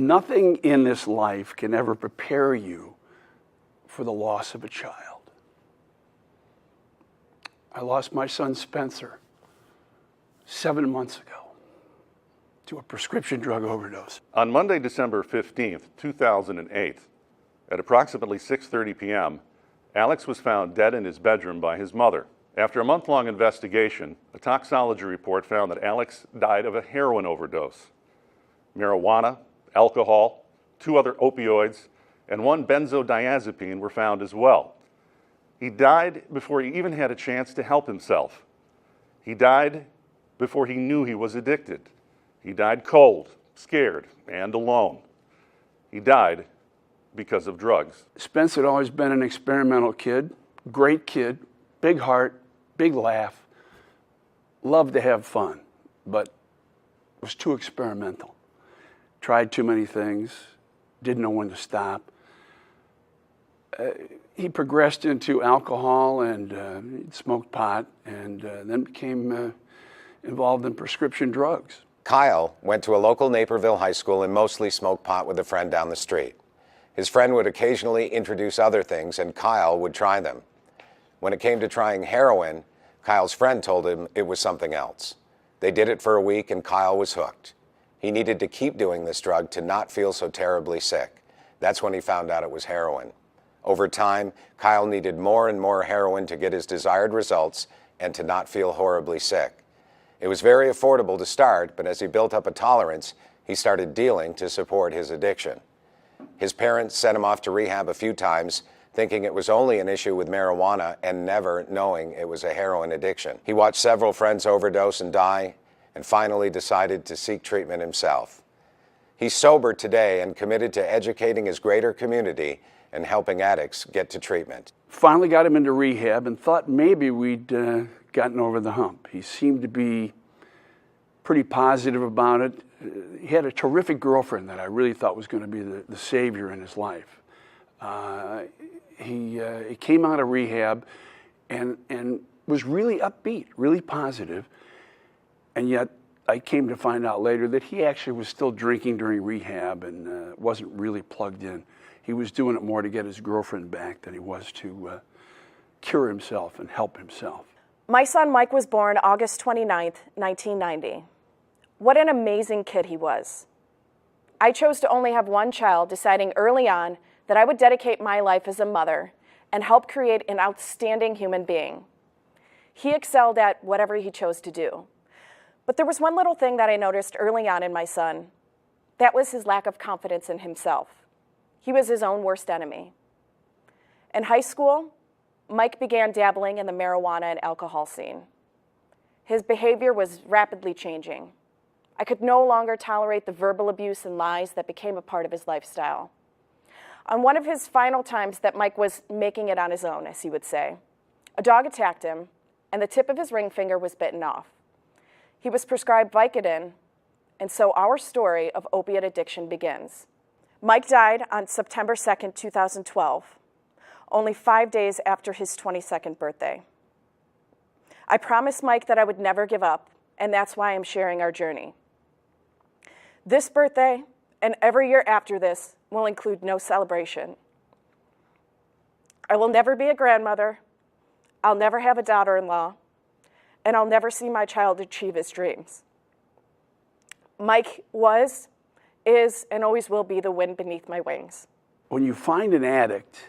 Nothing in this life can ever prepare you for the loss of a child. I lost my son Spencer 7 months ago to a prescription drug overdose. On Monday, December 15th, 2008, at approximately 6:30 p.m., Alex was found dead in his bedroom by his mother. After a month-long investigation, a toxicology report found that Alex died of a heroin overdose. Marijuana, alcohol, 2 other opioids, and 1 benzodiazepine were found as well. He died before he even had a chance to help himself. He died before he knew he was addicted. He died cold, scared, and alone. He died because of drugs. Spence had always been an experimental kid, great kid, big heart, big laugh, loved to have fun, but was too experimental. Tried too many things, didn't know when to stop. He progressed into alcohol and smoked pot, and then became involved in prescription drugs. Kyle went to a local Naperville high school and mostly smoked pot with a friend down the street. His friend would occasionally introduce other things, and Kyle would try them. When it came to trying heroin, Kyle's friend told him it was something else. They did it for a week, and Kyle was hooked. He needed to keep doing this drug to not feel so terribly sick. That's when he found out it was heroin. Over time, Kyle needed more and more heroin to get his desired results and to not feel horribly sick. It was very affordable to start, but as he built up a tolerance, he started dealing to support his addiction. His parents sent him off to rehab a few times, thinking it was only an issue with marijuana and never knowing it was a heroin addiction. He watched several friends overdose and die, and finally decided to seek treatment himself. He's sober today and committed to educating his greater community and helping addicts get to treatment. Finally got him into rehab and thought maybe we'd gotten over the hump. He seemed to be pretty positive about it. He had a terrific girlfriend that I really thought was going to be the savior in his life. He came out of rehab and was really upbeat, really positive, and yet I came to find out later that he actually was still drinking during rehab and wasn't really plugged in. He was doing it more to get his girlfriend back than he was to cure himself and help himself. My son Mike was born August 29th, 1990. What an amazing kid he was. I chose to only have one child, deciding early on that I would dedicate my life as a mother and help create an outstanding human being. He excelled at whatever he chose to do. But there was one little thing that I noticed early on in my son. That was his lack of confidence in himself. He was his own worst enemy. In high school, Mike began dabbling in the marijuana and alcohol scene. His behavior was rapidly changing. I could no longer tolerate the verbal abuse and lies that became a part of his lifestyle. On one of his final times that Mike was making it on his own, as he would say, a dog attacked him, and the tip of his ring finger was bitten off. He was prescribed Vicodin, and so our story of opiate addiction begins. Mike died on September 2nd, 2012, only 5 days after his 22nd birthday. I promised Mike that I would never give up, and that's why I'm sharing our journey. This birthday and every year after this will include no celebration. I will never be a grandmother, I'll never have a daughter-in-law, and I'll never see my child achieve his dreams. Mike was, is, and always will be the wind beneath my wings. When you find an addict,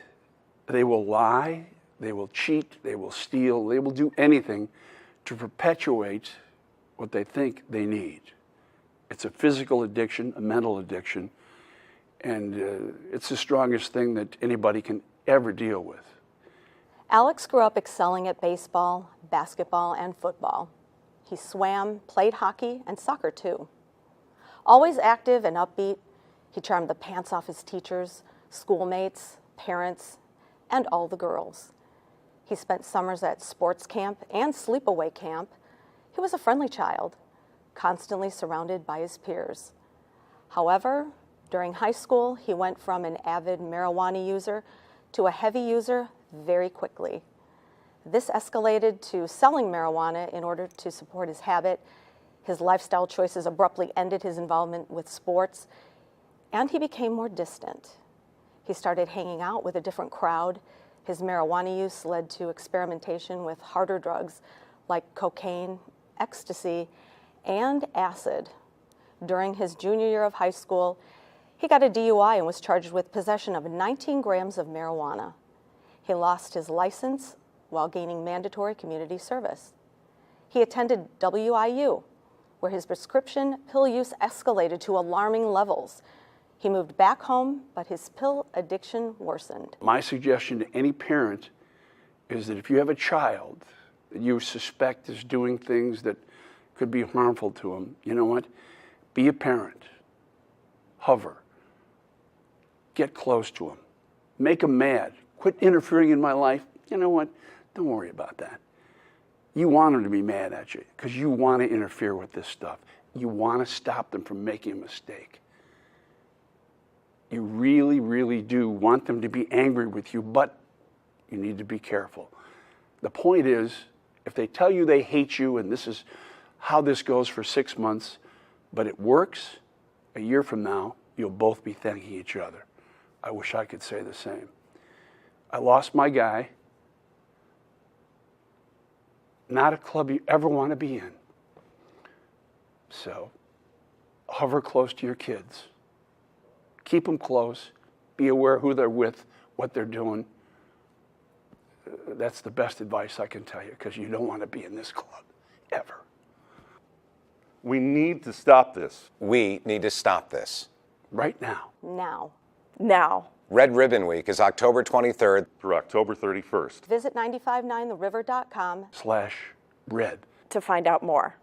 they will lie, they will cheat, they will steal, they will do anything to perpetuate what they think they need. It's a physical addiction, a mental addiction, and it's the strongest thing that anybody can ever deal with. Alex grew up excelling at baseball, basketball, and football. He swam, played hockey, and soccer too. Always active and upbeat, he charmed the pants off his teachers, schoolmates, parents, and all the girls. He spent summers at sports camp and sleepaway camp. He was a friendly child, constantly surrounded by his peers. However, during high school, he went from an avid marijuana user to a heavy user very quickly. This escalated to selling marijuana in order to support his habit. His lifestyle choices abruptly ended his involvement with sports, And he became more distant. He started hanging out with a different crowd. His marijuana use led to experimentation with harder drugs like cocaine, ecstasy, and acid. During his junior year of high school, he got a DUI and was charged with possession of 19 grams of marijuana. He lost his license while gaining mandatory community service. He attended WIU, where his prescription pill use escalated to alarming levels. He moved back home, but his pill addiction worsened. My suggestion to any parent is that if you have a child that you suspect is doing things that could be harmful to them, you know what? Be a parent. Hover. Get close to them. Make them mad. Quit interfering in my life. You know what? Don't worry about that. You want them to be mad at you because you want to interfere with this stuff. You want to stop them from making a mistake. You really, really do want them to be angry with you, but you need to be careful. The point is, if they tell you they hate you and this is how this goes for 6 months, but it works, a year from now, you'll both be thanking each other. I wish I could say the same. I lost my guy. Not a club you ever want to be in. So, hover close to your kids. Keep them close. Be aware who they're with, what they're doing. That's the best advice I can tell you, because you don't want to be in this club, ever. We need to stop this. We need to stop this. Right now. Now. Now. Red Ribbon Week is October 23rd Through October 31st. Visit 959theriver.com /red. To find out more.